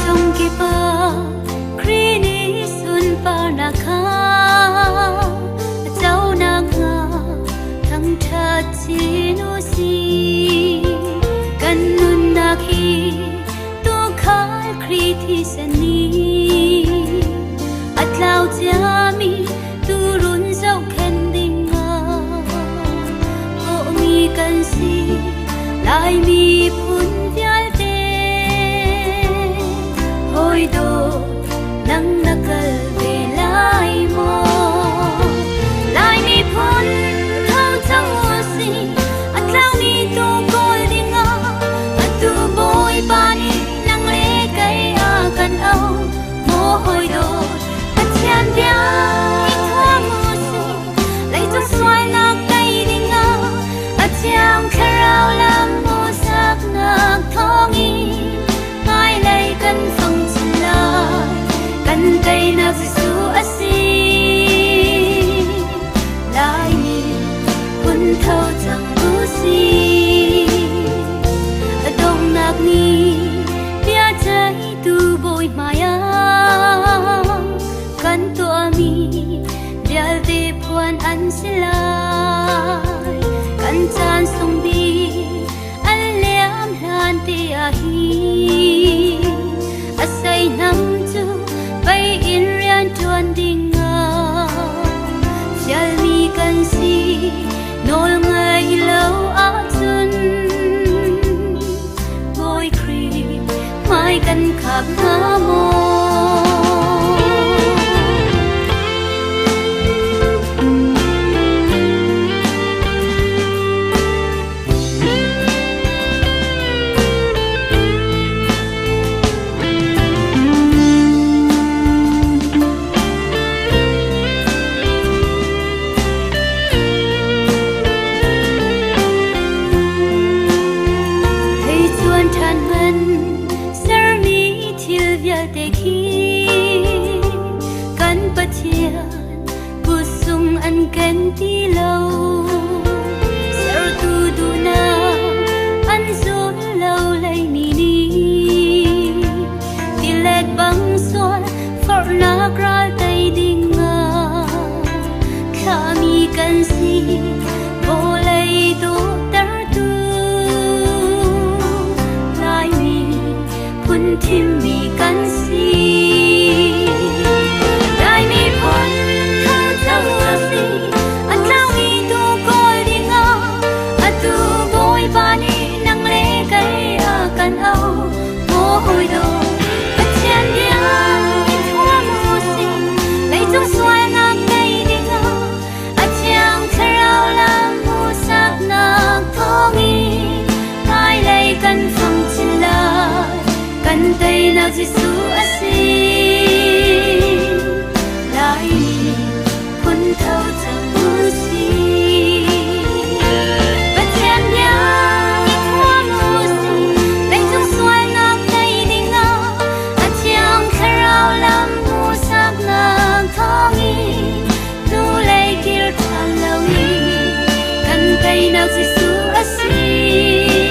dòng kỳ pa kri ni sun pa na kha cháu na nga thăng tha chi nu si kan nun na khi tu khai kri thi sani at lao cha mi tu run dấu khen ding nga o mi kan si lai mi phun vial ôi đồ nắng nakal về lại mò lại mi phun thâu trong mùa si at lao mi tu coi đi ngó at tu bôi bani nắng lê cây a cần âu mồ hôi đồ at chan bia mi thua mùa si lấy tu xoay nạc cây đi ngó at chang kharao lam mùa sắc nạc thong y mai lấy cần kan tay na Giêsu asi lai ni kun thâu chẳng tu si dong nak ni bia trái tu bôi maya kan tu ami bia de puan an silai kan chan song bi an liam han te a hi asai nam bay in rian tuan ding nga chal mi kan si nol ngai lâu a chun boy kri mai kan khap nga mo kan ti lâu ser tu du na an zul lâu lay ni ni ti let bang sol for na kral tay ding nga kami kan si bo lay do tar tu lai mi pun tim mi kan si ôi đồ at chan bia mi thua mùa si lấy trong xoay nạc cây đi ngó at chang kharao lam mùa sắc nạc thong y mai lấy căn phòng trên lại căn tay nạc Giêsu asi lại mi phun thâu chẳng mùa si Giêsu asi